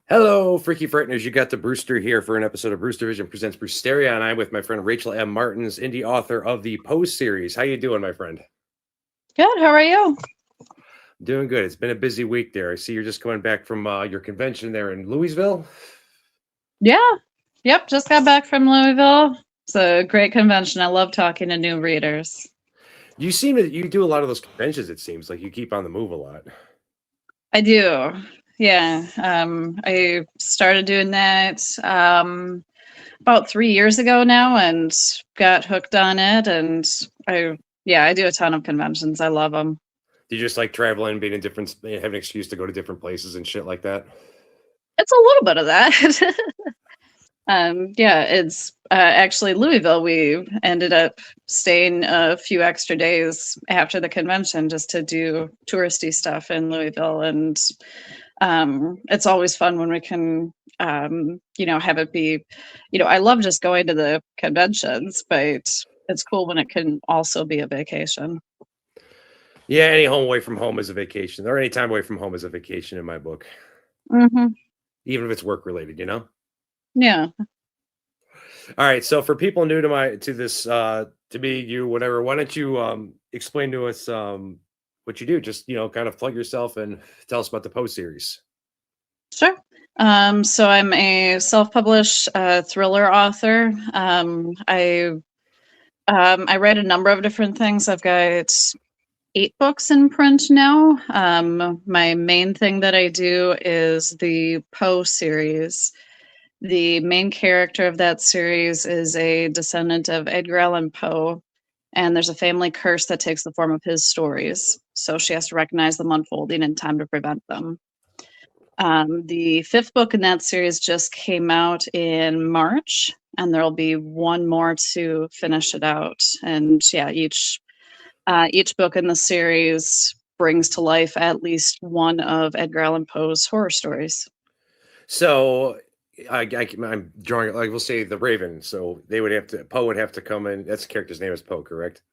Hello, Freaky Frighteners. You got the Brewster here for an episode of Brewster Vision Presents Brewsteria, and I'm with my friend Rachel M. Martens, indie author of the Pose series. How you doing, my friend? Good. How are you? Doing good. It's been a busy week there. I see you're just coming back from your convention there in Louisville. Yeah. Yep. Just got back from Louisville. It's a great convention. I love talking to new readers. You seem to you do a lot of those conventions. It seems like you keep on the move a lot. I do. Yeah. I started doing that about 3 years ago now and got hooked on it. And I do a ton of conventions. I love them. Do you just like traveling, being in different, have an excuse to go to different places and shit like that? It's a little bit of that. It's actually Louisville. We ended up staying a few extra days after the convention just to do touristy stuff in Louisville. And it's always fun when we can, have it be, I love just going to the conventions, but it's cool when it can also be a vacation. Yeah, any home away from home is a vacation, or any time away from home is a vacation in my book. Mm-hmm. Even if it's work related, Yeah. All right. So for people new to this, to me, you, whatever, why don't you explain to us what you do? Just, kind of plug yourself and tell us about the Post series. Sure. So I'm a self-published thriller author. I write a number of different things. I've got 8 books in print now. My main thing that I do is the Poe series. The main character of that series is a descendant of Edgar Allan Poe, and there's a family curse that takes the form of his stories. So she has to recognize them unfolding in time to prevent them. The 5th book in that series just came out in March, and there'll be one more to finish it out. And yeah, each book in the series brings to life at least one of Edgar Allan Poe's horror stories. So I'm drawing, like, we'll say the Raven. So Poe would have to come in. That's the character's name is Poe, correct?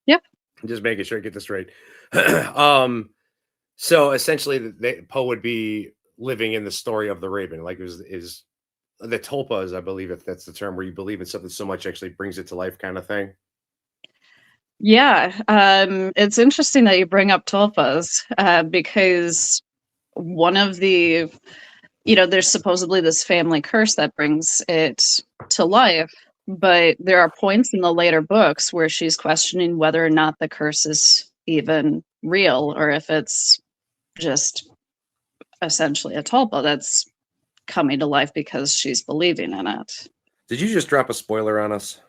Yep. I'm just making sure I get this right. So essentially Poe would be living in the story of the Raven. Like is the tulpas, I believe, if that's the term, where you believe in something so much actually brings it to life kind of thing. Yeah, it's interesting that you bring up tulpas because one of the, there's supposedly this family curse that brings it to life, but there are points in the later books where she's questioning whether or not the curse is even real or if it's just essentially a tulpa that's coming to life because she's believing in it. Did you just drop a spoiler on us?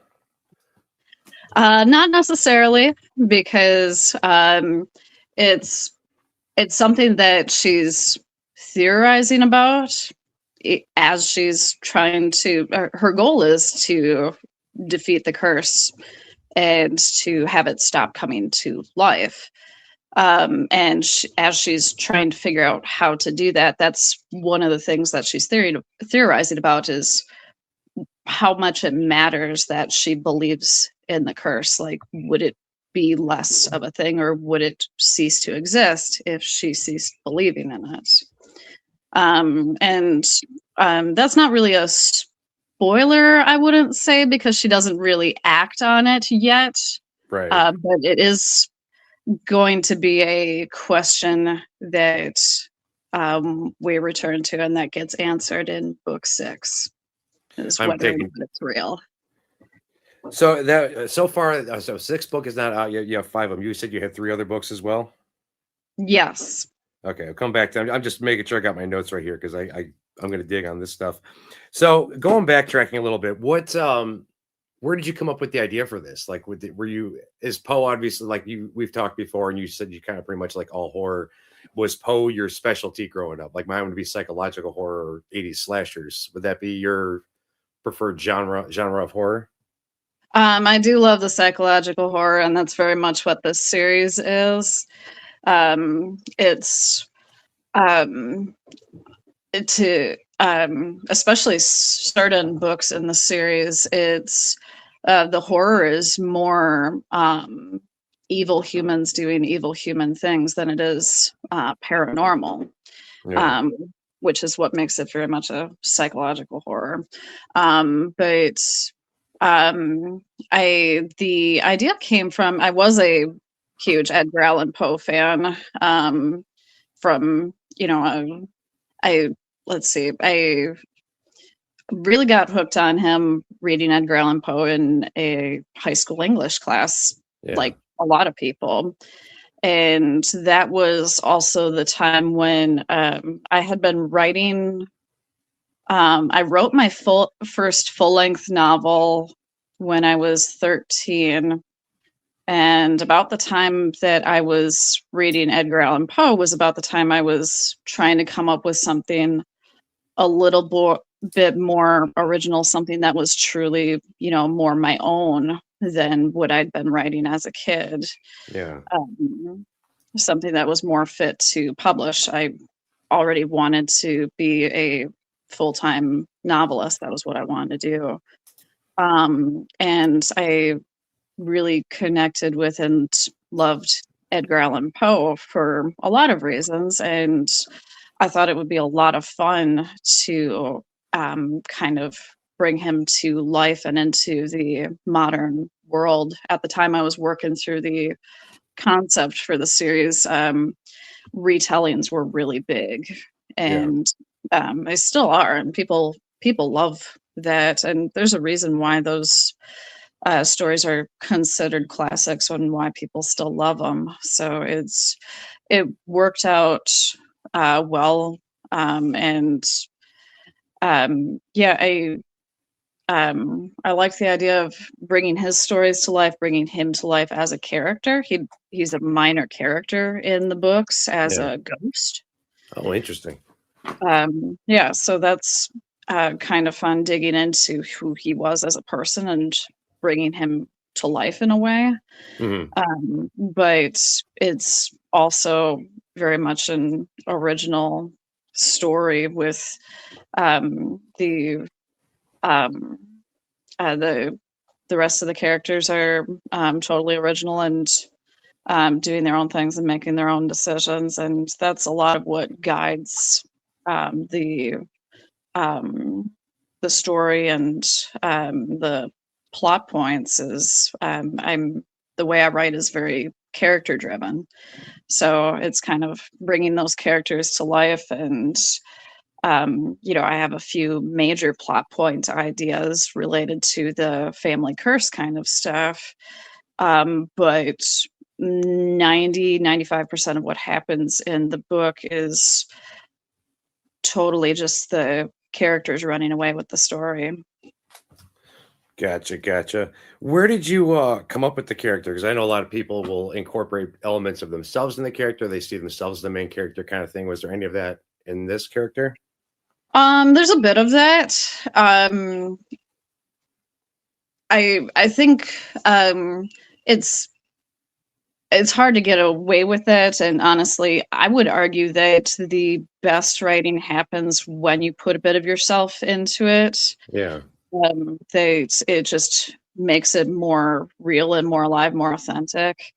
Not necessarily, because it's something that she's theorizing about as she's trying to. Her goal is to defeat the curse and to have it stop coming to life. And as she's trying to figure out how to do that, that's one of the things that she's theorizing about is how much it matters that she believes in the curse. Like, would it be less of a thing, or would it cease to exist if she ceased believing in it? That's not really a spoiler, I wouldn't say, because she doesn't really act on it yet. Right. But it is going to be a question that we return to, and that gets answered in book 6. Is whether it's real. So so far, so 6 book is not out yet. You have 5 of them. You said you had 3 other books as well. Yes. Okay, I'll come back to. I'm just making sure I got my notes right here because I'm going to dig on this stuff. So going backtracking a little bit, what where did you come up with the idea for this? Like, were you, is Poe obviously, like we've talked before, and you said you kind of pretty much like all horror. Was Poe your specialty growing up? Like mine would be psychological horror or 80s slashers. Would that be your preferred genre of horror? I do love the psychological horror, and that's very much what this series is. It's um, to especially certain books in the series, it's the horror is more evil humans doing evil human things than it is paranormal, Yeah, um, which is what makes it very much a psychological horror. But the idea came from, I was a huge Edgar Allan Poe fan, from, I let's see, I really got hooked on him reading Edgar Allan Poe in a high school English class, yeah, like a lot of people. And that was also the time when I had been writing. I wrote my first full length novel when I was 13. And about the time that I was reading Edgar Allan Poe was about the time I was trying to come up with something a little bit more original, something that was truly, more my own than what I'd been writing as a kid. yeah, Um, Something that was more fit to publish. I already wanted to be a full-time novelist. That was what I wanted to do. And I really connected with and loved Edgar Allan Poe for a lot of reasons. And I thought it would be a lot of fun to kind of bring him to life and into the modern world. At the time, I was working through the concept for the series. Retellings were really big, yeah. and they still are, and people love that. And there's a reason why those stories are considered classics and why people still love them. So it worked out well, and yeah, I like the idea of bringing his stories to life, bringing him to life as a character. He's a minor character in the books as Yeah. a ghost. Oh, interesting. Yeah, so that's kind of fun digging into who he was as a person and bringing him to life in a way. Mhm. But it's also very much an original story with the um, the rest of the characters are totally original and doing their own things and making their own decisions, and that's a lot of what guides um, the um, the story and the plot points. Is I'm the way I write is very character driven, so it's kind of bringing those characters to life. And I have a few major plot point ideas related to the family curse kind of stuff. But 95% of what happens in the book is totally just the characters running away with the story. Gotcha, gotcha. Where did you come up with the character? Because I know a lot of people will incorporate elements of themselves in the character. They see themselves as the main character kind of thing. Was there any of that in this character? There's a bit of that. I think it's it's hard to get away with it, and honestly, I would argue that the best writing happens when you put a bit of yourself into it. Yeah. It just makes it more real and more alive, more authentic.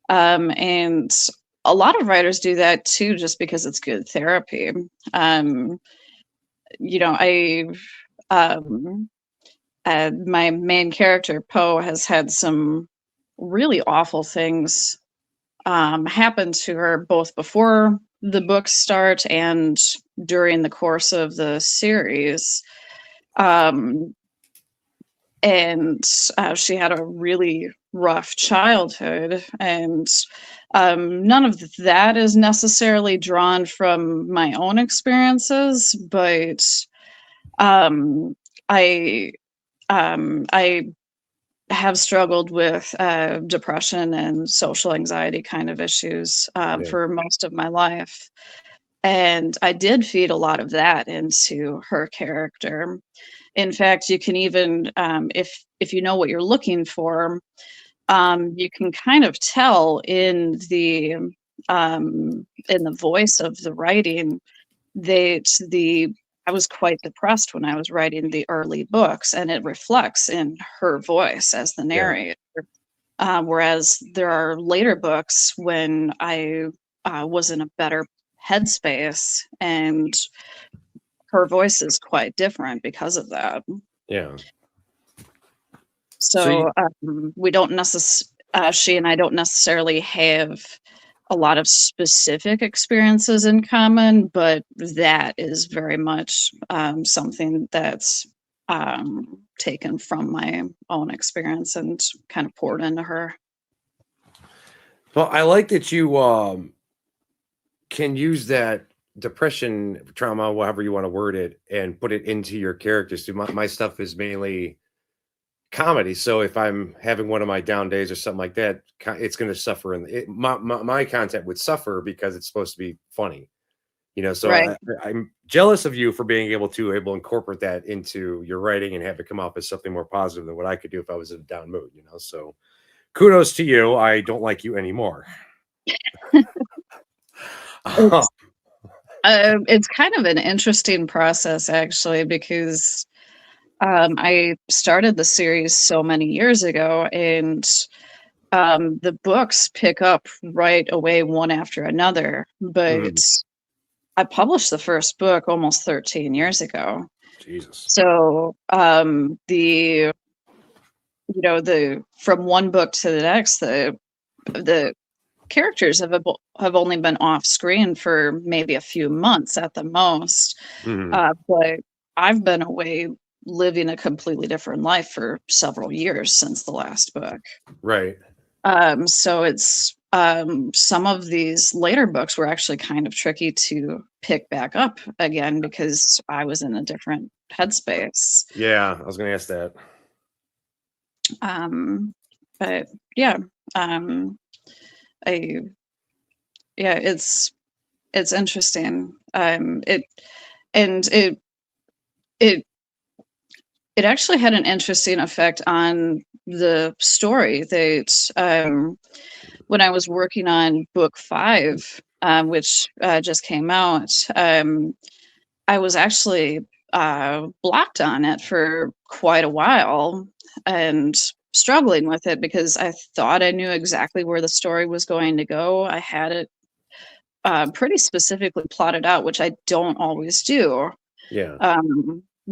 And a lot of writers do that too, just because it's good therapy. Um, I um, my main character Poe has had some really awful things happen to her both before the books start and during the course of the series. Um, and she had a really rough childhood, and none of that is necessarily drawn from my own experiences, but um, I I have struggled with depression and social anxiety kind of issues Yeah. for most of my life. And I did feed a lot of that into her character. In fact, you can even, if you know what you're looking for, you can kind of tell in the voice of the writing that the I was quite depressed when I was writing the early books, and it reflects in her voice as the Yeah. narrator. Whereas there are later books when I was in a better headspace, and her voice is quite different because of that. Yeah. So you, So we don't she and I don't necessarily have a lot of specific experiences in common, but that is very much something that's taken from my own experience and kind of poured into her. well, I like that you can use that depression, trauma, however you want to word it, and put it into your characters. So my stuff is mainly comedy. So if I'm having one of my down days or something like that, it's going to suffer, and my content would suffer because it's supposed to be funny. So Right. I'm jealous of you for being able to incorporate that into your writing and have it come off as something more positive than what I could do if I was in a down mood. So kudos to you. I don't like you anymore. It's it's kind of an interesting process actually because I started the series so many years ago, and the books pick up right away one after another. Mhm. But I published the first book almost 13 years ago. Jesus. So the from one book to the next, the characters have only been off screen for maybe a few months at the most. Mhm. But I've been away living a completely different life for several years since the last book. Right. So it's some of these later books were actually kind of tricky to pick back up again because I was in a different headspace. Yeah, I was gonna ask that. Um, but yeah, um, I yeah, it's interesting. And it it actually had an interesting effect on the story that when I was working on book 5, which just came out, I was actually blocked on it for quite a while and struggling with it because I thought I knew exactly where the story was going to go. I had it pretty specifically plotted out, which I don't always do. Yeah.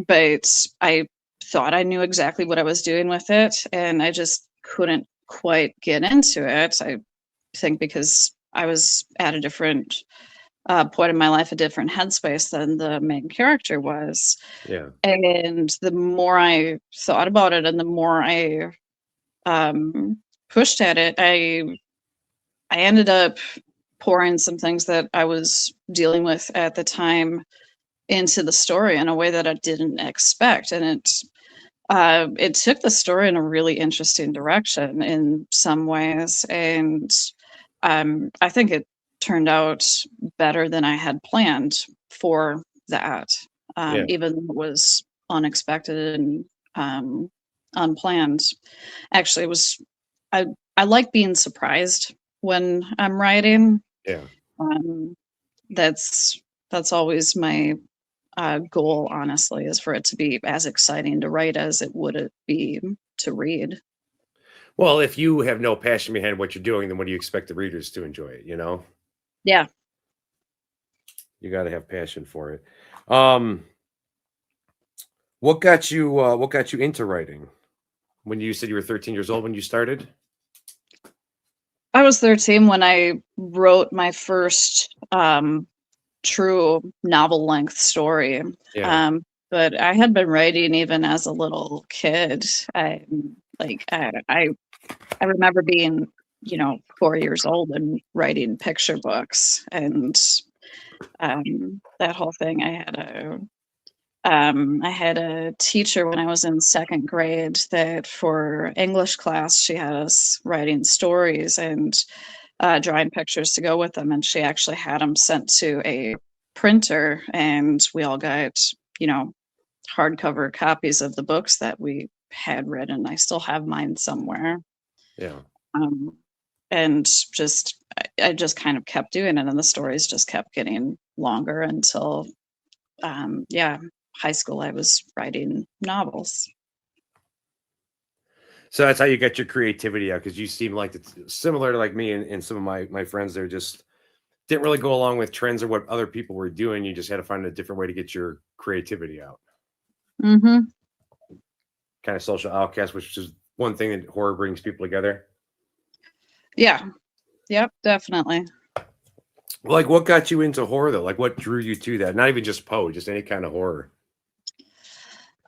But I thought I knew exactly what I was doing with it, and I just couldn't quite get into it. I think because I was at a different point in my life, a different headspace than the main character was. Yeah. And the more I thought about it, and the more I pushed at it, I ended up pouring some things that I was dealing with at the time into the story in a way that I didn't expect, and it took the story in a really interesting direction in some ways, and I think it turned out better than I had planned for that, Yeah. even though it was unexpected and unplanned. Actually, it was I I like being surprised when I'm writing. Yeah. Um, that's that's always my goal, honestly, is for it to be as exciting to write as it would it be to read. Well, if you have no passion behind what you're doing, then what do you expect the readers to enjoy it? Yeah. You got to have passion for it. Um, what got you into writing? When you said you were 13 years old when you started? I was 13 when I wrote my first true novel length story. Yeah. Um, but I had been writing even as a little kid. I like I remember being, 4 years old and writing picture books and that whole thing. I had a teacher when I was in second grade that for English class, she had us writing stories and drawing pictures to go with them. And she actually had them sent to a printer, and we all got, you know, hardcover copies of the books that we had written. I still have mine somewhere. Yeah. Um, and just, I just kind of kept doing it, and the stories just kept getting longer until, yeah, high school, I was writing novels. So that's how you get your creativity out, because you seem like it's similar to like me and some of my friends. They're just didn't really go along with trends or what other people were doing. You just had to find a different way to get your creativity out. Hmm. Kind of social outcast, which is one thing that horror brings people together. Yeah. Yep. Definitely. Like, what got you into horror though? Like, what drew you to that? Not even just Poe, just any kind of horror.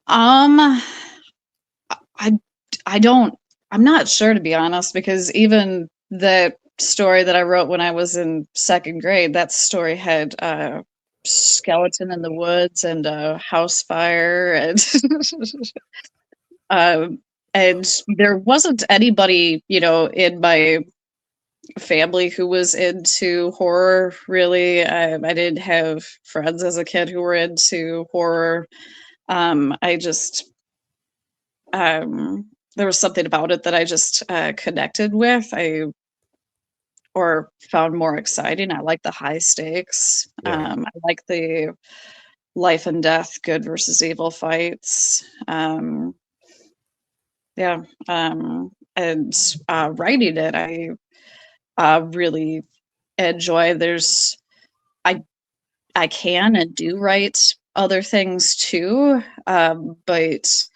Um, I I don't I'm not sure, to be honest, because even the story that I wrote when I was in second grade, that story had a skeleton in the woods and a house fire, and um, and there wasn't anybody, you know, in my family who was into horror, really. I didn't have friends as a kid who were into horror. I just there was something about it that I just connected with. Or found more exciting. I like the high stakes. Yeah. I like the life and death, good versus evil fights. Yeah, and writing it, I really enjoy. I I can and do write other things too, but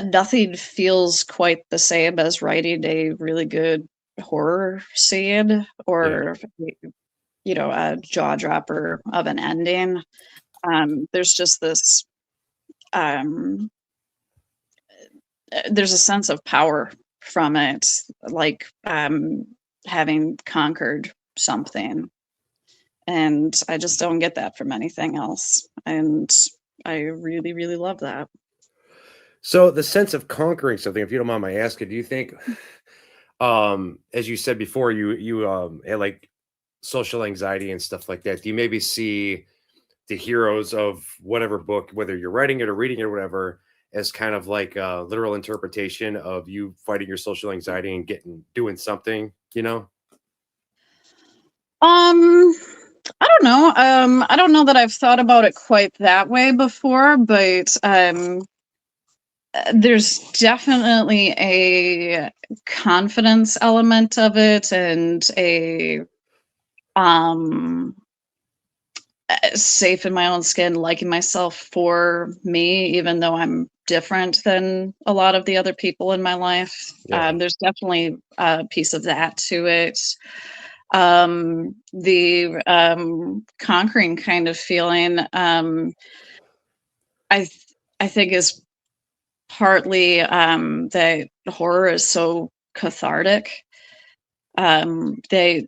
nothing feels quite the same as writing a really good horror scene, Yeah. or, you know, a jaw dropper of an ending. There's just this, um, there's a sense of power from it, like, having conquered something. And I just don't get that from anything else. And I really, really love that. So the sense of conquering something, if you don't mind my asking, do you think, as you said before, you had like social anxiety and stuff like that. Do you maybe see the heroes of whatever book, whether you're writing it or reading it or whatever, as kind of like a literal interpretation of you fighting your social anxiety and getting doing something, you know? Um, I don't know. I don't know that I've thought about it quite that way before, but there's definitely a confidence element of it, and a um safe in my own skin, liking myself for me, even though I'm different than a lot of the other people in my life. Yeah. There's definitely a piece of that to it. The conquering kind of feeling, I I think is partly that horror is so cathartic. They,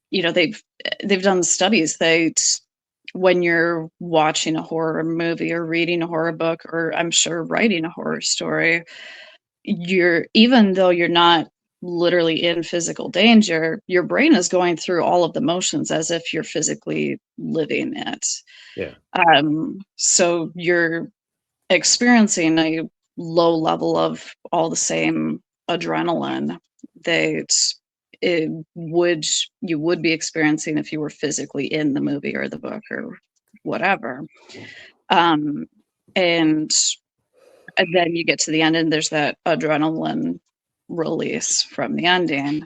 you know, they've done studies that when you're watching a horror movie or reading a horror book, or I'm sure writing a horror story, you're even though you're not literally in physical danger, your brain is going through all of the motions as if you're physically living it. Yeah. So you're experiencing a low level of all the same adrenaline that it would you would be experiencing if you were physically in the movie or the book or whatever. Um, and, and then you get to the end, and there's that adrenaline release from the ending.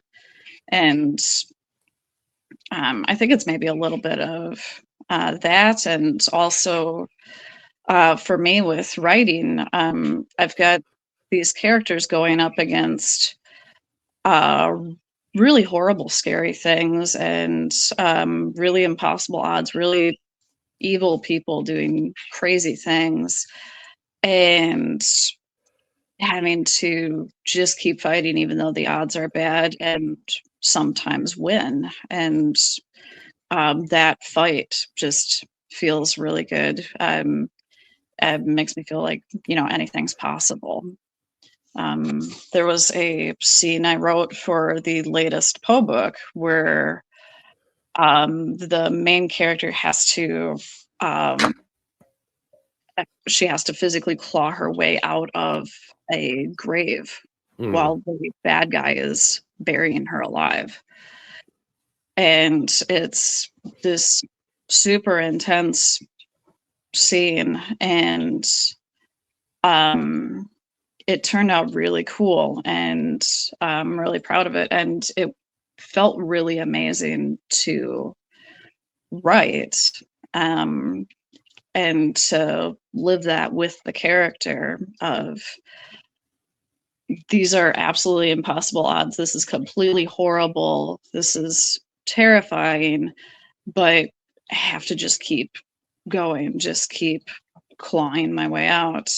And I think it's maybe a little bit of that, and also for me with writing, I've got these characters going up against uh, really horrible, scary things, and really impossible odds, really evil people doing crazy things, and having to just keep fighting even though the odds are bad, and sometimes win. And that fight just feels really good. it makes me feel like, anything's possible. There was a scene I wrote for the latest Poe book where the main character has to she has to physically claw her way out of a grave Mm. while the bad guy is burying her alive. And it's this super intense scene, and it turned out really cool, and I'm really proud of it. And it felt really amazing to write, and to live that with the character of, these are absolutely impossible odds. This is completely horrible. This is terrifying, but I have to just keep going, just keep clawing my way out.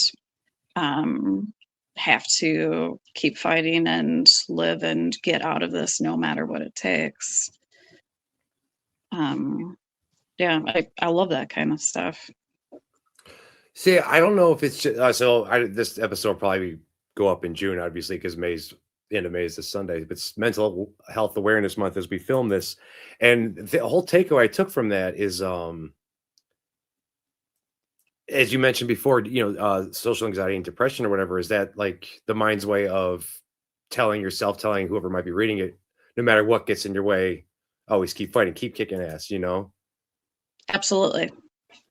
Have to keep fighting and live and get out of this no matter what it takes. Yeah, I love that kind of stuff. See, I don't know if it's just, this episode will probably go up in June, obviously, because the end of May is this Sunday. But it's Mental Health Awareness Month as we film this, and the whole takeaway I took from that is, as you mentioned before, social anxiety and depression or whatever, is that like the mind's way of telling yourself, telling whoever might be reading it, no matter what gets in your way, always keep fighting, keep kicking ass, Absolutely.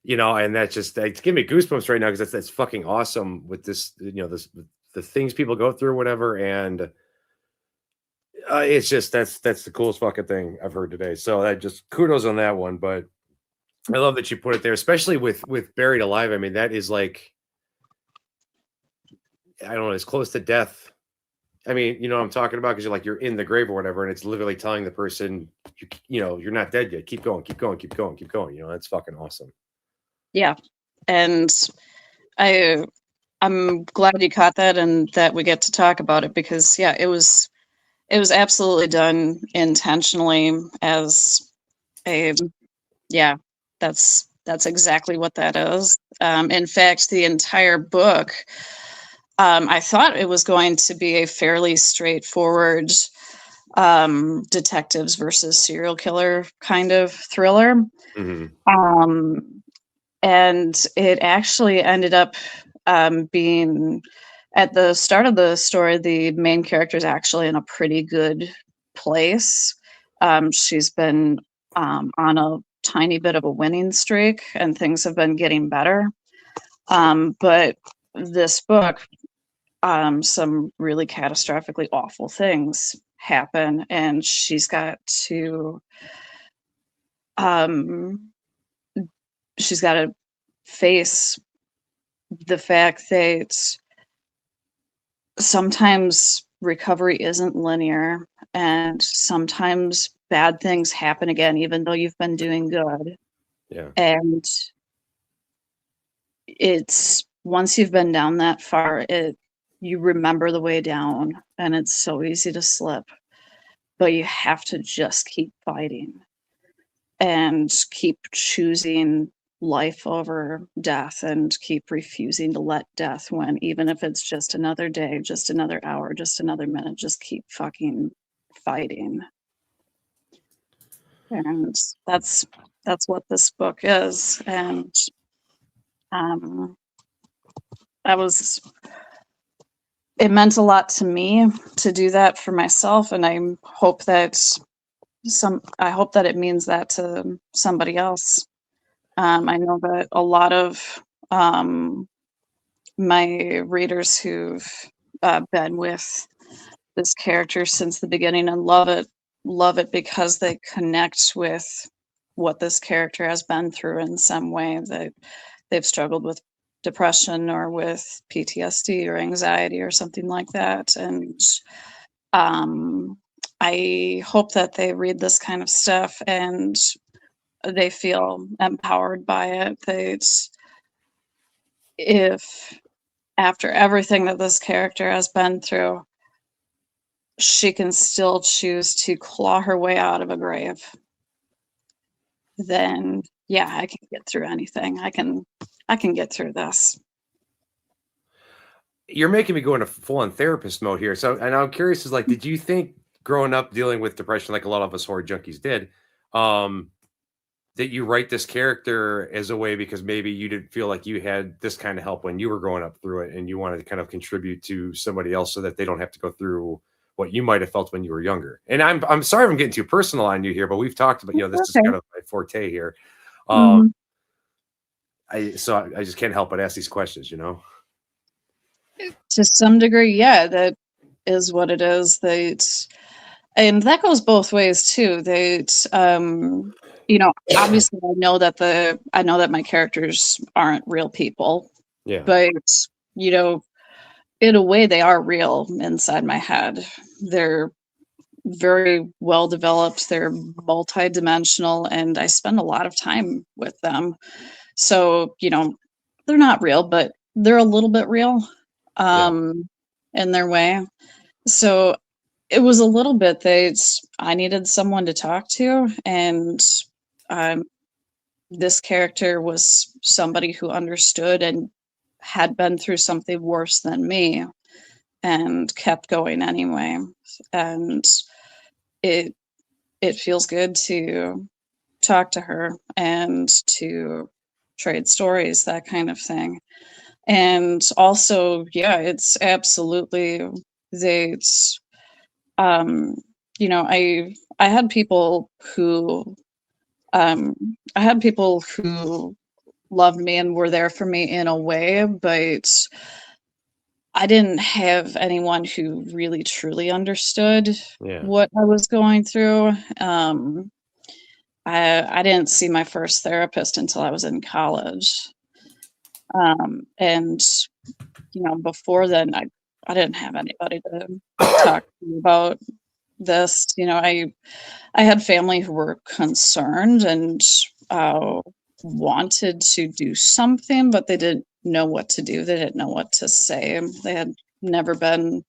And that's giving me goosebumps right now because that's fucking awesome with this, the things people go through, whatever, and it's just that's the coolest fucking thing I've heard today. So I just kudos on that one, but I love that you put it there, especially with Buried Alive. I mean, that is like, I don't know, as close to death. I mean, what I'm talking about, because you're in the grave or whatever, and it's literally telling the person, you're not dead yet. Keep going, keep going, keep going, keep going. That's fucking awesome. Yeah, and I'm glad you caught that and that we get to talk about it, because yeah, it was absolutely done intentionally as a, yeah, that's exactly what that is. In fact, the entire book, I thought it was going to be a fairly straightforward detectives versus serial killer kind of thriller. Mm-hmm. And it actually ended up being, at the start of the story, the main character is actually in a pretty good place. She's been on a tiny bit of a winning streak, and things have been getting better. But this book, some really catastrophically awful things happen, and she's got to face the fact that sometimes recovery isn't linear, and sometimes bad things happen again, even though you've been doing good. Yeah. And it's, once you've been down that far, you remember the way down, and it's so easy to slip, but you have to just keep fighting and keep choosing life over death, and keep refusing to let death win, even if it's just another day, just another hour, just another minute. Just keep fucking fighting. And that's what this book is. And it meant a lot to me to do that for myself, and I hope that it means that to somebody else. I know that a lot of my readers who've been with this character since the beginning and love it because they connect with what this character has been through in some way. That they've struggled with depression or with PTSD or anxiety or something like that. And I hope that they read this kind of stuff and they feel empowered by it. That if, after everything that this character has been through, she can still choose to claw her way out of a grave, then yeah, I can get through anything. I can get through this. You're making me go into full-on therapist mode here. So, and I'm curious, is like, did you think growing up dealing with depression, like a lot of us horror junkies did, um, that you write this character as a way because maybe you didn't feel like you had this kind of help when you were growing up through it, and you wanted to kind of contribute to somebody else so that they don't have to go through what you might have felt when you were younger? And I'm sorry if I'm getting too personal on you here, but we've talked about, this is Okay. kind of my forte here. Um, Mhm. I just can't help but ask these questions. To some degree, yeah, that is what it is. And that goes both ways too. Obviously I know that my characters aren't real people, Yeah, but you know, in a way they are real inside my head. They're very well developed, they're multidimensional, and I spend a lot of time with them. So, they're not real, but they're a little bit real, yeah, um, in their way. So it was a little bit that I needed someone to talk to, and um, this character was somebody who understood and had been through something worse than me and kept going anyway. And it it feels good to talk to her and to trade stories, that kind of thing. And also, yeah, it's absolutely it's um I had people who um I had people who loved me and were there for me in a way, but I didn't have anyone who really truly understood yeah. what I was going through. I didn't see my first therapist until I was in college. And before then I didn't have anybody to talk to me about this. I had family who were concerned and uh, wanted to do something, but they didn't know what to do. They didn't know what to say. They had never been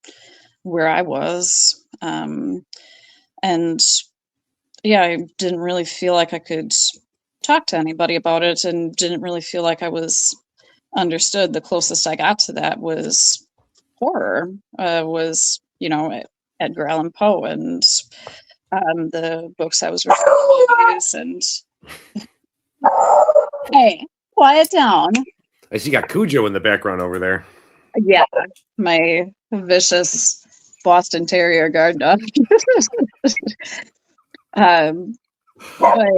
where I was. And yeah, I didn't really feel like I could talk to anybody about it and didn't really feel like I was understood. The closest I got to that was horror, was, Edgar Allan Poe and the books I was reading movies and hey, quiet down. I see you got Cujo in the background over there. Yeah, my vicious Boston Terrier guard dog. um, but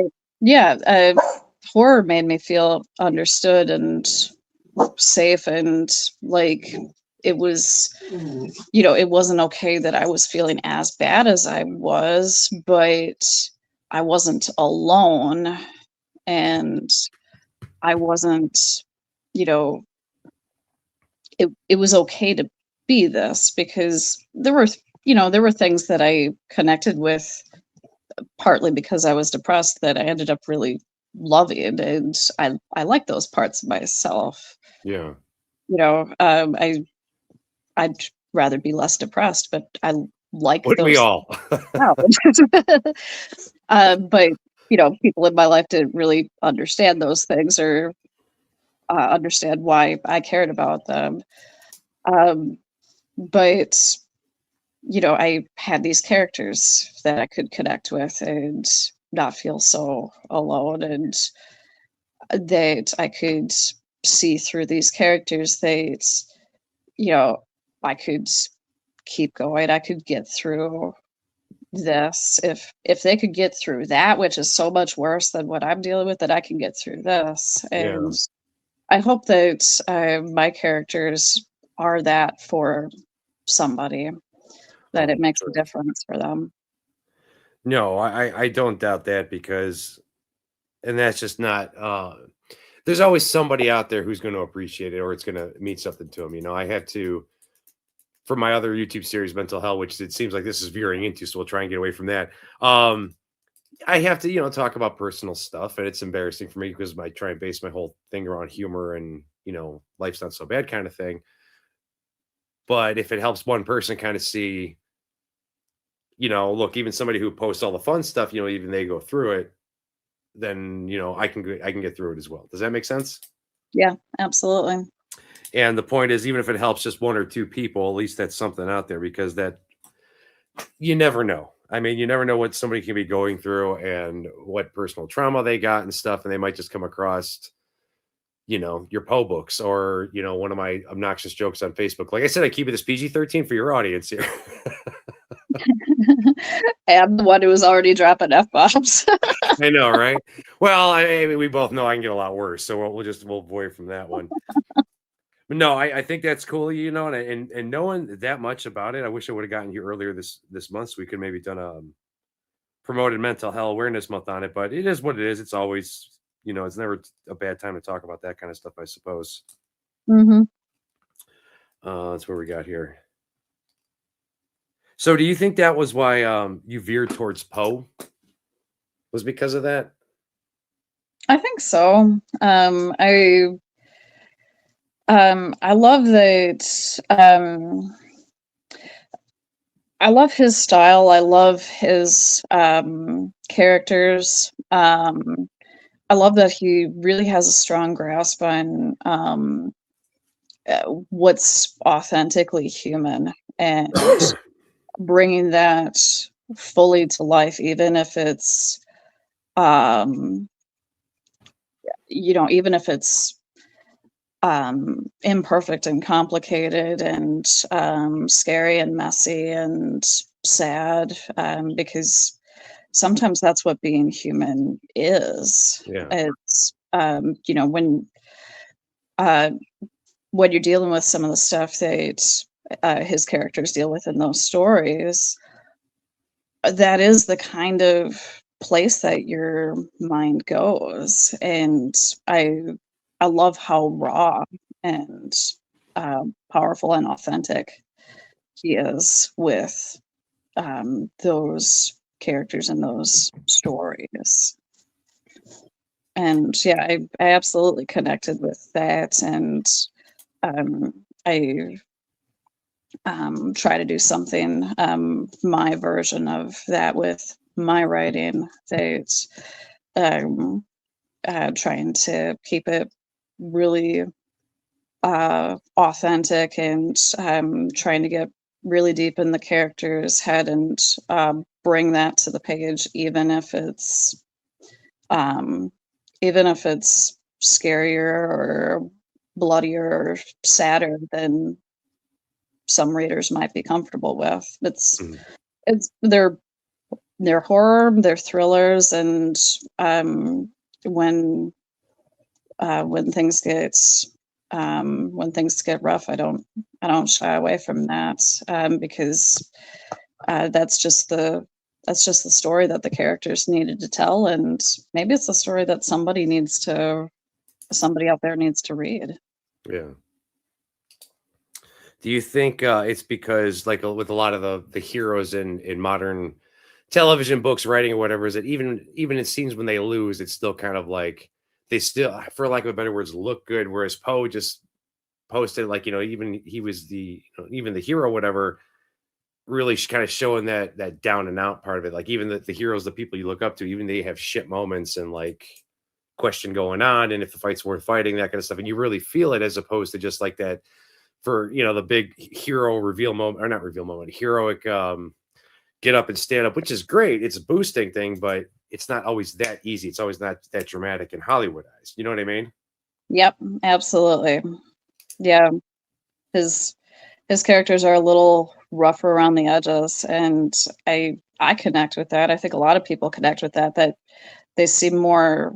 yeah, horror made me feel understood and safe and like it was, it wasn't okay that I was feeling as bad as I was, but I wasn't alone and I wasn't, you know, it was okay to be this because there were things that I connected with partly because I was depressed that I ended up really loving, and I like those parts of myself. Yeah. I'd rather be less depressed, but I like Wouldn't we those all? out. But people in my life didn't really understand those things or understand why I cared about them. Um, but I had these characters that I could connect with and not feel so alone, and that I could see through these characters that you know I could keep going. I could get through this if they could get through that, which is so much worse than what I'm dealing with, that I can get through this. Yeah. And I hope that my characters are that for somebody, that Oh, it makes a sure. difference for them. No, I don't doubt that because, and that's just not, there's always somebody out there who's going to appreciate it or it's going to mean something to them. I have to, for my other YouTube series, Mental Hell, which it seems like this is veering into, so we'll try and get away from that. I have to, talk about personal stuff, and it's embarrassing for me because I try and base my whole thing around humor and, life's not so bad kind of thing. But if it helps one person kind of see, look, even somebody who posts all the fun stuff, even they go through it. then I can get through it as well. Does that make sense? Yeah, absolutely. And the point is, even if it helps just one or two people, at least that's something out there, because that you never know. I mean, you never know what somebody can be going through and what personal trauma they got and stuff, and they might just come across, your Poe books, or one of my obnoxious jokes on Facebook. Like I said, I keep it as PG-13 for your audience here. I'm the one who was already dropping F-bombs. I know, right? Well, I mean, we both know I can get a lot worse, so we'll avoid from that one. But no, I think that's cool, and knowing that much about it. I wish I would have gotten you earlier this month, so we could maybe done a promoted Mental Health Awareness Month on it. But it is what it is. It's always, it's never a bad time to talk about that kind of stuff, I suppose. Mm-hmm. That's where we got here. So, do you think that was why you veered towards Poe? Was because of that? I think so. I love that. I love his style. I love his characters. I love that he really has a strong grasp on what's authentically human, and bringing that fully to life, even if it's even if it's imperfect and complicated and scary and messy and sad, because sometimes that's what being human is. Yeah. It's when you're dealing with some of the stuff that his characters deal with in those stories, that is the kind of place that your mind goes. And I love how raw and powerful and authentic he is with those characters and those stories. And yeah, I absolutely connected with that, and I try to do something, my version of that with my writing. That um, trying to keep it really authentic, and trying to get really deep in the character's head, and bring that to the page, um, even if it's scarier or bloodier or sadder than some readers might be comfortable with. Mhm. It's they're horror, they're thrillers, and when when things get rough, I don't shy away from that, because that's just the story that the characters needed to tell, and maybe it's the story that somebody out there needs to read. Yeah. Do you think it's because, like, with a lot of the heroes in modern television, books, writing, or whatever, is that even in scenes when they lose, it's still kind of like they still, for lack of a better words, look good, whereas Poe just posted, like, even he was even the hero, whatever, really kind of showing that down and out part of it. Like, even the heroes, the people you look up to, even they have shit moments and like question going on, and if the fight's worth fighting, that kind of stuff, and you really feel it, as opposed to just like that for the big hero reveal moment, or not reveal moment, heroic get up and stand up, which is great. It's a boosting thing, but it's not always that easy. It's always not that dramatic and Hollywoodized. You know what I mean? Yep, absolutely. Yeah, his his characters are a little rougher around the edges, and I connect with that. I think a lot of people connect with that. That they seem more,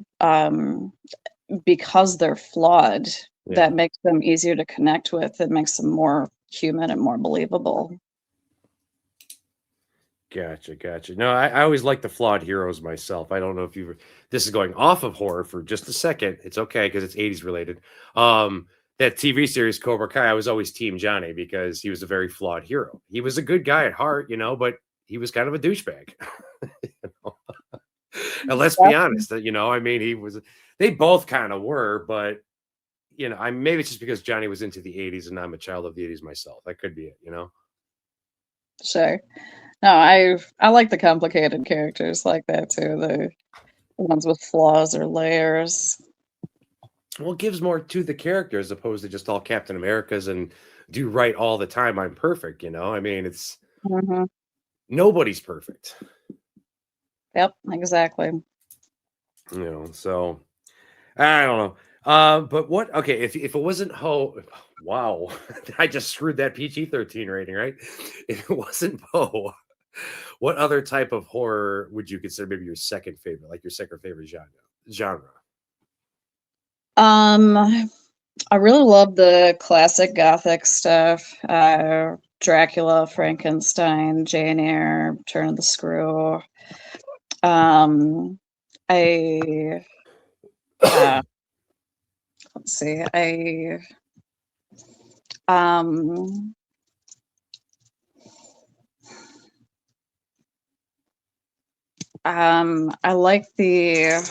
because they're flawed. Yeah. That makes them easier to connect with. It makes them more human and more believable. Gotcha. No, I always like the flawed heroes myself. I don't know if you this is going off of horror for just a second. It's okay because it's 80s related. That TV series Cobra Kai, I was always Team Johnny because he was a very flawed hero. He was a good guy at heart, but he was kind of a douchebag. You know? And let's be Yep. honest, I mean, they both kind of were, but I maybe it's just because Johnny was into the 80s and I'm a child of the 80s myself. That could be it. Sure. No, I like the complicated characters like that too. ones with flaws or layers. Well, it gives more to the character as opposed to just all Captain Americas and do right all the time. I'm perfect, you know. I mean, it's Hmm. nobody's perfect, Yep, exactly. you know. So I don't know. But what? Okay, if it wasn't Poe, wow, I just screwed that PG-13 rating, right? If it wasn't Poe, what other type of horror would you consider maybe your second favorite, like your second favorite genre? Genre. Um, I really love the classic Gothic stuff. Dracula, Frankenstein, Jane Eyre, Turn of the Screw. Um, I uh, let's see. Um, I like the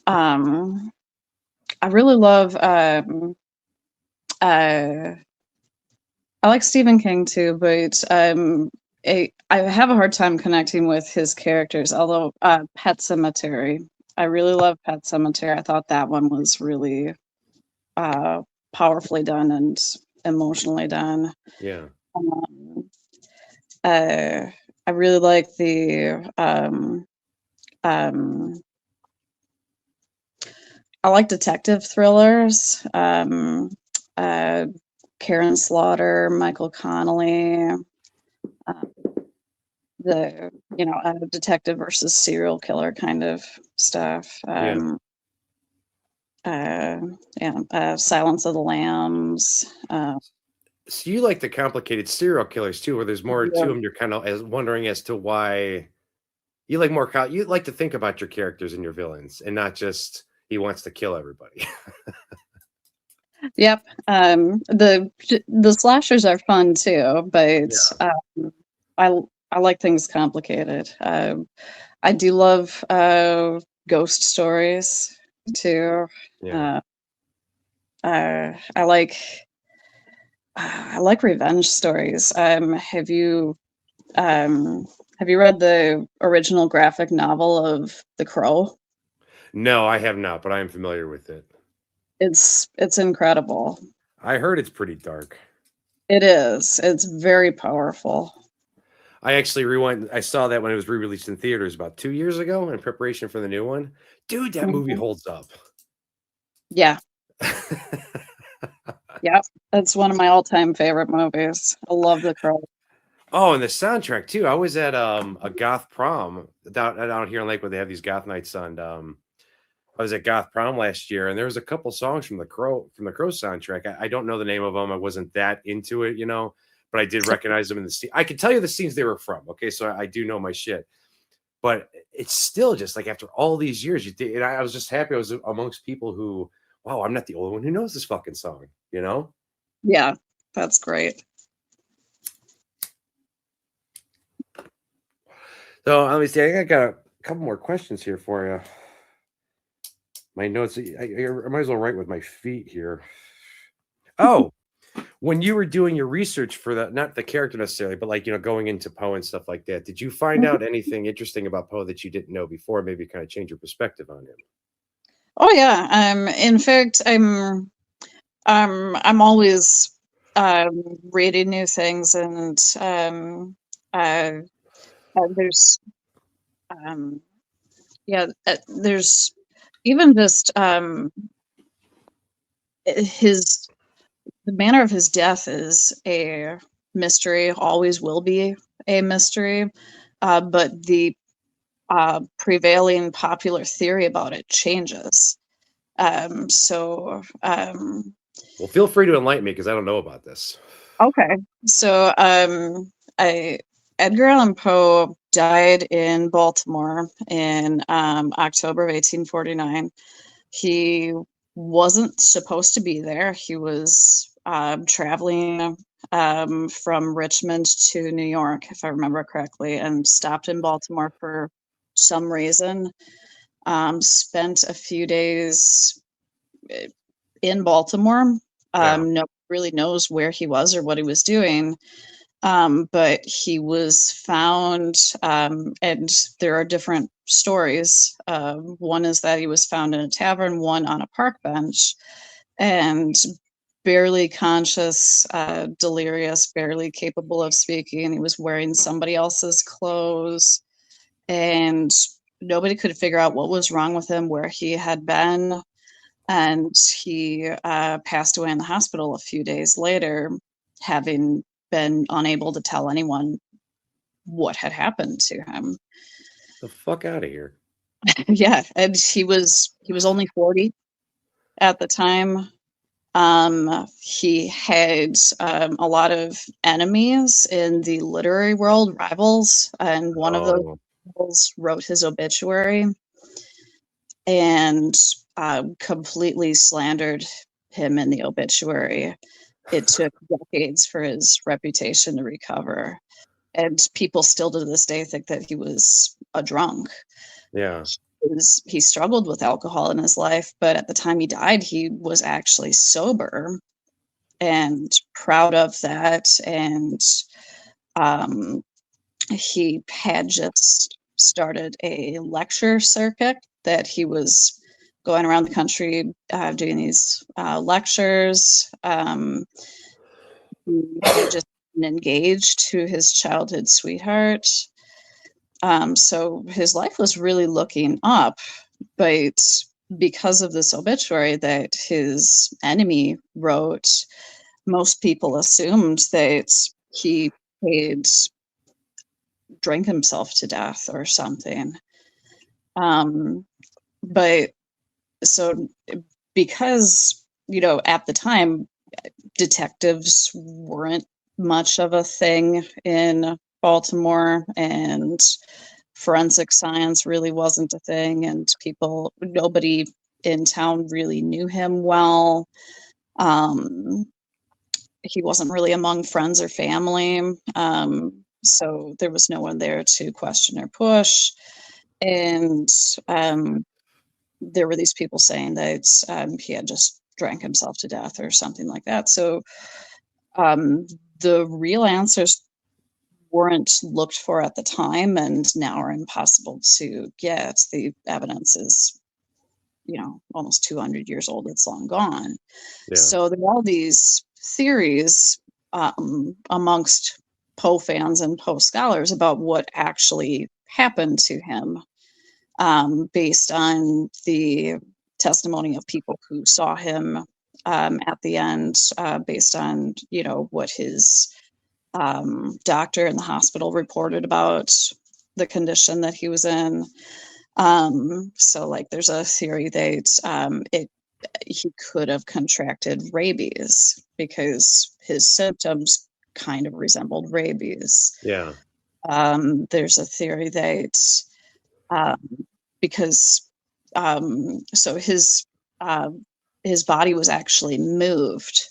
um, I really love uh I like Stephen King too, but I have a hard time connecting with his characters. Although Pet Cemetery, I really love Pet Cemetery. I thought that one was really uh, powerfully done and emotionally done. Yeah, Um, uh, I really like the um, I like detective thrillers. Uh, Karen Slaughter, Michael Connolly. Uh, the detective versus serial killer kind of stuff. yeah. Uh, yeah, Silence of the Lambs. So you like the complicated serial killers too, where there's more to Yeah, them. You're kind of as wondering as to why you like more. You like to think about your characters and your villains, and not just he wants to kill everybody. yep. The slashers are fun too, but Yeah, I I like things complicated. I do love ghost stories too. yeah. Uh, I like I like revenge stories. Um, have you read the original graphic novel of The Crow? No, I have not, but I am familiar with it. It's incredible. I heard it's pretty dark. It is. It's very powerful. I actually rewind. I saw that when it was re-released in theaters about 2 years ago in preparation for the new one. Dude, that movie Mhm. holds up. Yeah, yeah. It's one of my all-time favorite movies. I love The Crow. Oh, and the soundtrack too. I was at a goth prom down here in Lakewood. They have these goth nights on. I was at goth prom last year, and there was a couple songs from the Crow soundtrack. I don't know the name of them. I wasn't that into it, you know, but I did recognize them in the scene. I can tell you the scenes they were from. Okay, so I do know my shit. But it's still just like after all these years, you did. And I was just happy I was amongst people who, wow, I'm not the only one who knows this fucking song, you know. Yeah, that's great. So let me see. I got a couple more questions here for you. My notes. I might as well write with my feet here. Oh, when you were doing your research for the not the character necessarily, but like going into Poe and stuff like that, did you find Mhm. out anything interesting about Poe that you didn't know before? Maybe kind of change your perspective on him. Oh yeah. In fact, I'm always reading new things, and uh, there's um, yeah, there's even just his the manner of his death is a mystery, always will be a mystery. But the prevailing popular theory about it changes. So Well, feel free to enlighten me because I don't know about this. okay, so I Edgar Allan Poe died in Baltimore in October of 1849. He wasn't supposed to be there. He was traveling from Richmond to New York, if I remember correctly, and stopped in Baltimore for some reason. Spent a few days in Baltimore. Yeah. Nobody really knows where he was or what he was doing. But he was found, and there are different stories. One is that he was found in a tavern, one on a park bench, and barely conscious, delirious, barely capable of speaking. He was wearing somebody else's clothes, and nobody could figure out what was wrong with him, where he had been. And he passed away in the hospital a few days later, having been unable to tell anyone what had happened to him. The fuck out of here. Yeah, and he was only 40 at the time. He had a lot of enemies in the literary world, rivals, and one of those Oh, rivals wrote his obituary and completely slandered him in the obituary. It took decades for his reputation to recover, and people still to this day think that he was a drunk. yeah. He struggled with alcohol in his life, but at the time he died, he was actually sober and proud of that. And um, he had just started a lecture circuit that he was going around the country doing these lectures. He had just been engaged to his childhood sweetheart. So his life was really looking up, but because of this obituary that his enemy wrote, most people assumed that he had drank himself to death or something. But so because, at the time, detectives weren't much of a thing in Baltimore, and forensic science really wasn't a thing, and nobody in town really knew him well. Um, he wasn't really among friends or family. So there was no one there to question or push. And there were these people saying that he had just drank himself to death or something like that. So um, the real answers weren't looked for at the time and now are impossible to get. The evidence is, almost 200 years old. It's long gone. Yeah. So there are all these theories amongst Poe fans and Poe scholars about what actually happened to him, based on the testimony of people who saw him at the end, based on what his doctor in the hospital reported about the condition that he was in. So like there's a theory that he could have contracted rabies because his symptoms kind of resembled rabies. Yeah. There's a theory that um, because so uh, his body was actually moved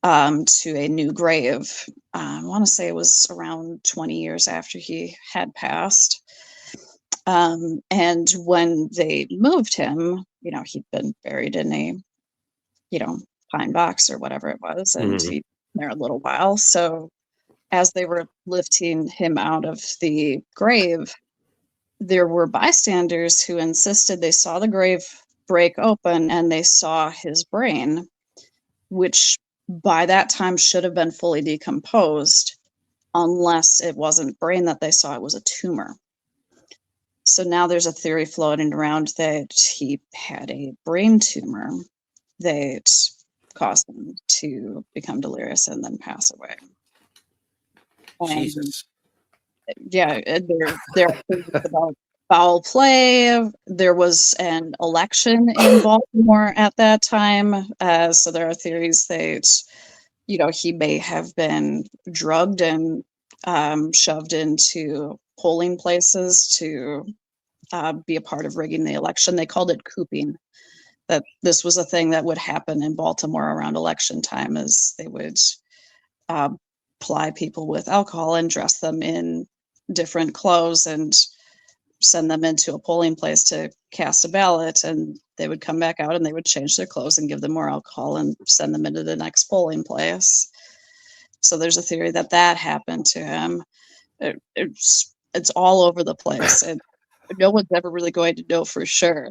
to a new grave. I want to say it was around 20 years after he had passed. And when they moved him, he'd been buried in a, pine box or whatever it was, and Mhm. he'd been there a little while. So as they were lifting him out of the grave, there were bystanders who insisted they saw the grave break open and they saw his brain, which by that time should have been fully decomposed, unless it wasn't brain that they saw, it was a tumor. So now there's a theory floating around that he had a brain tumor that caused him to become delirious and then pass away. And Jesus. yeah, there are theories about foul play. There was an election in Baltimore at that time, so there are theories that he may have been drugged and shoved into polling places to be a part of rigging the election. They called it cooping. That this was a thing that would happen in Baltimore around election time, as they would uh, ply people with alcohol and dress them in different clothes and send them into a polling place to cast a ballot, and they would come back out and they would change their clothes and give them more alcohol and send them into the next polling place. So there's a theory that that happened to him. It's all over the place, and no one's ever really going to know for sure.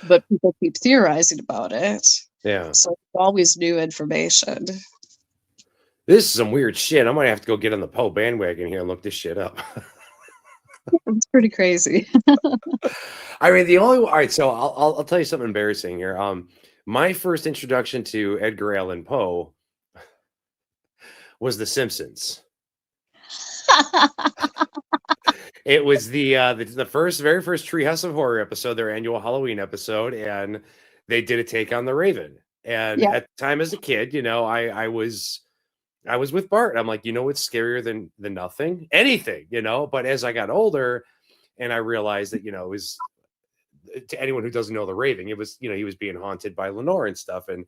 But people keep theorizing about it. Yeah. So it's always new information. This is some weird shit. I might have to go get on the Poe bandwagon here and look this shit up. It's pretty crazy. I mean, the only all right. So I'll tell you something embarrassing here. My first introduction to Edgar Allan Poe was The Simpsons. It was the very first Treehouse of Horror episode, their annual Halloween episode, and they did a take on the Raven. And Yeah. at the time, as a kid, I was with Bart. I'm like, what's scarier than nothing, anything, But as I got older, and I realized that it was, to anyone who doesn't know the Raven, it was he was being haunted by Lenore and stuff. And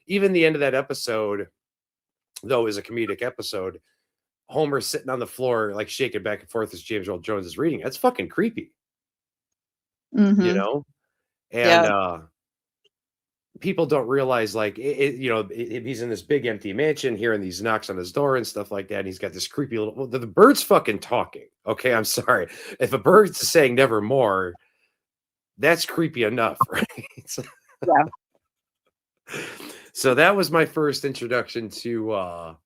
even the end of that episode, though, is a comedic episode. Homer's sitting on the floor, like shaking back and forth as James Earl Jones is reading. That's fucking creepy, Hmm. And Yeah. people don't realize, like, he's in this big empty mansion, hearing these knocks on his door and stuff like that. And he's got this creepy little. Well, the bird's fucking talking. Okay, I'm sorry. If a bird's saying nevermore, that's creepy enough, right? Yeah. So that was my first introduction to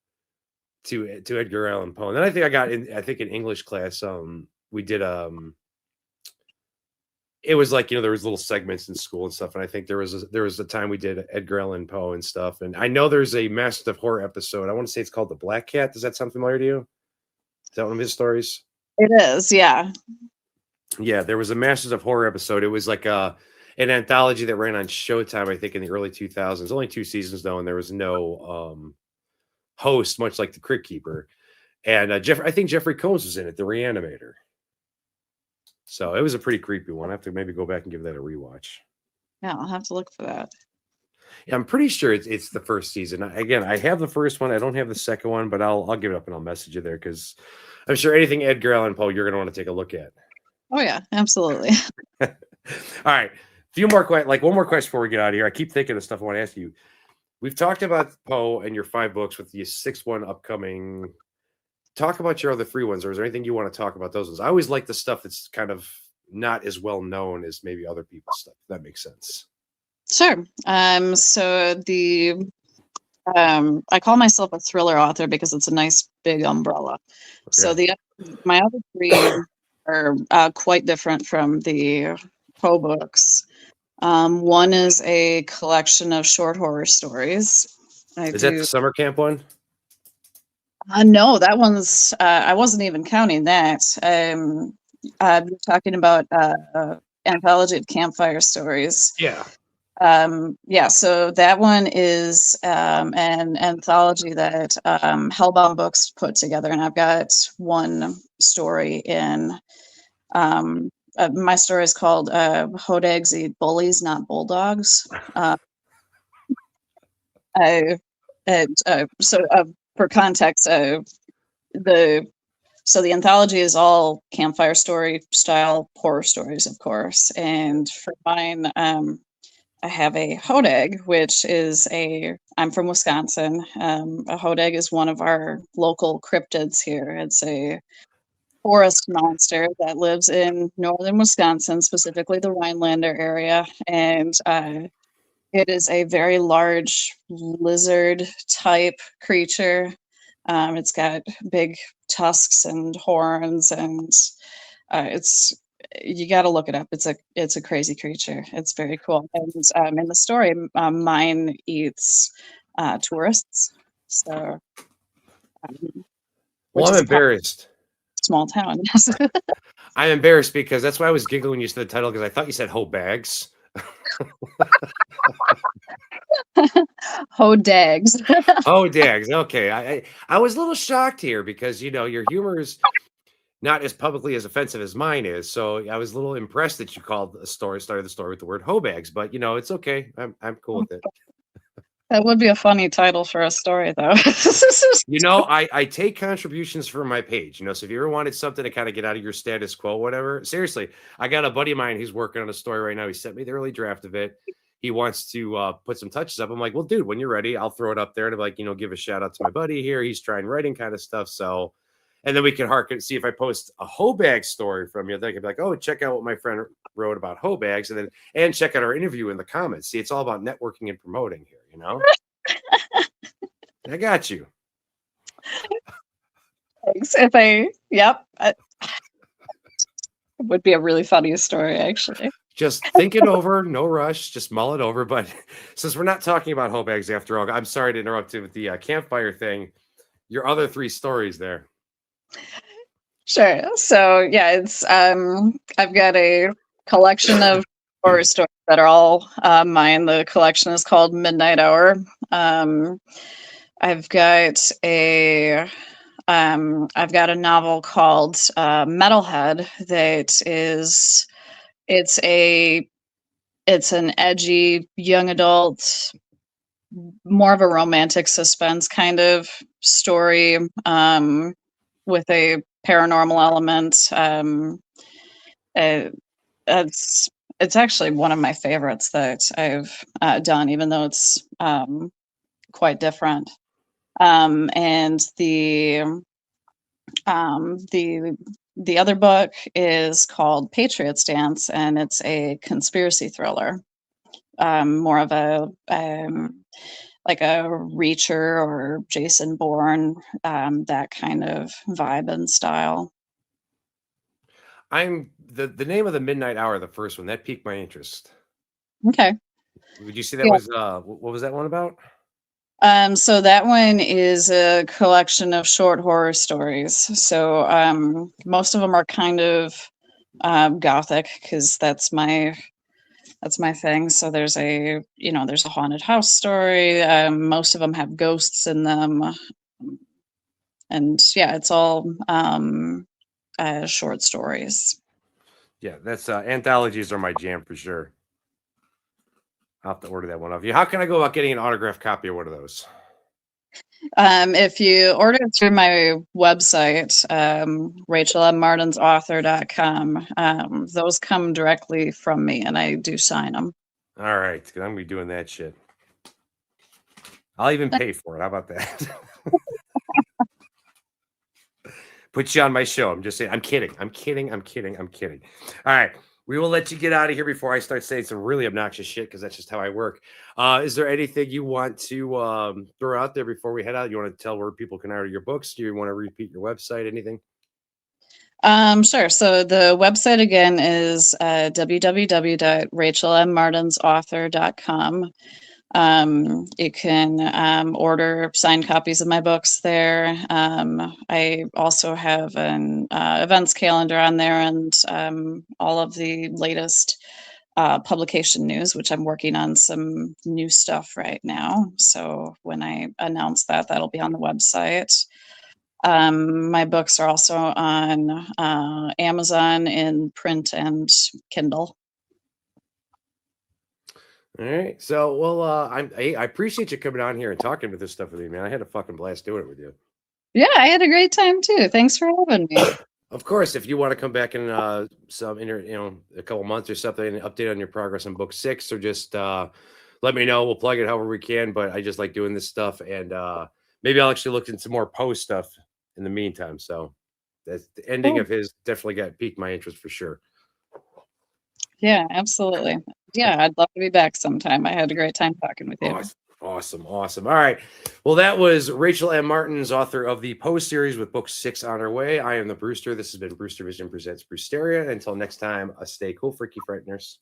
Edgar Allan Poe. And then I think I got in English class, we did it was like, there was little segments in school and stuff. And I think there was a time we did Edgar Allan Poe and stuff. And I know there's a Masters of Horror episode. I want to say it's called The Black Cat. Does that sound familiar to you? Is that one of his stories? It is, yeah. Yeah, there was a Masters of Horror episode. It was like an anthology that ran on Showtime, I think, in the early 2000s. Only 2 seasons, though, and there was no host, much like the Crypt Keeper. And I think Jeffrey Combs was in it, the Reanimator. So it was a pretty creepy one. I have to maybe go back and give that a rewatch. Yeah, I'll have to look for that. Yeah, I'm pretty sure it's the first season. Again, I have the first one. I don't have the second one, but I'll give it up and I'll message you there, because I'm sure anything Edgar Allan Poe you're going to want to take a look at. Oh yeah, absolutely. All right, one more question before we get out of here. I keep thinking of stuff I want to ask you. We've talked about Poe and your 5 books, with the 6th one upcoming. Talk about your other 3 ones, or is there anything you want to talk about those ones? I always like the stuff that's kind of not as well known as maybe other people's stuff. If that makes sense. Sure. So the I call myself a thriller author because it's a nice big umbrella. Okay. So my other 3 are quite different from the Poe books. One is a collection of short horror stories. Is that the summer camp one? No, that one's I wasn't even counting that. You're talking about anthology of campfire stories. Yeah. Yeah, so that one is an anthology that Hellbound Books put together, and I've got one story in. My story is called Hodags Eat Bullies, Not Bulldogs. For context, the anthology is all campfire story style horror stories, of course. And for mine, I have a hodag, which is I'm from Wisconsin. A hodag is one of our local cryptids here. It's a forest monster that lives in northern Wisconsin, specifically the Rhinelander area. And it is a very large lizard type creature. It's got big tusks and horns, and you got to look it up. It's a crazy creature. It's very cool. And in the story, mine eats tourists. So, well, I'm embarrassed. Small town. I'm embarrassed because that's why I was giggling when you said the title, because I thought you said hoe bags. Hodags. Hodags. Okay. I was a little shocked here because your humor is not as publicly as offensive as mine is. So I was a little impressed that you started the story with the word hobags, but it's okay. I'm cool with it. That would be a funny title for a story, though. I take contributions from my page, so if you ever wanted something to kind of get out of your status quo, whatever, seriously, I got a buddy of mine who's working on a story right now. He sent me the early draft of it. he wants to put some touches up. I'm like, well, dude, when you're ready, I'll throw it up there and like, give a shout out to my buddy here. He's trying writing kind of stuff. So, and then we can see if I post a hoe bag story from you, they can be like, oh, check out what my friend wrote about hoe bags, and check out our interview in the comments. See, it's all about networking and promoting here, I got you. Thanks. It would be a really funny story, actually. Just think it over, no rush, just mull it over. But since we're not talking about hoe bags after all, I'm sorry to interrupt you with the campfire thing. Your other 3 stories there. Sure. So yeah, it's I've got a collection of horror stories that are all mine. The collection is called Midnight Hour. I've got a novel called Metalhead that is it's an edgy young adult, more of a romantic suspense kind of story with a paranormal element. It's actually one of my favorites that I've done, even though it's quite different. And the other book is called Patriot's Dance, and it's a conspiracy thriller, more of a like a Reacher or Jason Bourne, that kind of vibe and style. I'm the name of the Midnight Hour, the first one, that piqued my interest. Okay. Would you say that was what was that one about? So that one is a collection of short horror stories. So most of them are kind of gothic, because that's my thing. So there's a haunted house story. Most of them have ghosts in them, and yeah, it's all short stories. Yeah, that's anthologies are my jam for sure. I'll have to order that one off you. How can I go about getting an autographed copy of one of those? If you order it through my website, RachelMMartinsAuthor.com, those come directly from me, and I do sign them. All right, because I'm gonna be doing that shit. I'll even pay for it. How about that? Put you on my show. I'm just saying. I'm kidding. I'm kidding. I'm kidding. I'm kidding. All right. We will let you get out of here before I start saying some really obnoxious shit, because that's just how I work. Is there anything you want to throw out there before we head out? You want to tell where people can order your books? Do you want to repeat your website? Anything? Sure. So the website again is www.RachelMMartinsAuthor.com. You can order signed copies of my books there. I also have an events calendar on there, and all of the latest publication news, which I'm working on some new stuff right now. So when I announce that, that'll be on the website. My books are also on Amazon in print and Kindle. All right. So, well, I appreciate you coming on here and talking about this stuff with me, man. I had a fucking blast doing it with you. Yeah, I had a great time too. Thanks for having me. Of course, if you want to come back in a couple months or something and update on your progress on book 6, or just let me know. We'll plug it however we can. But I just like doing this stuff, and maybe I'll actually look into more post stuff in the meantime. So that's the ending of his definitely piqued my interest for sure. Yeah, absolutely. Yeah, I'd love to be back sometime. I had a great time talking with you. Awesome. All right. Well, that was Rachel M. Martens, author of the Post series, with book 6 on her way. I am the Brewster. This has been Brewster Vision presents Brewsteria. Until next time, stay cool, freaky frighteners.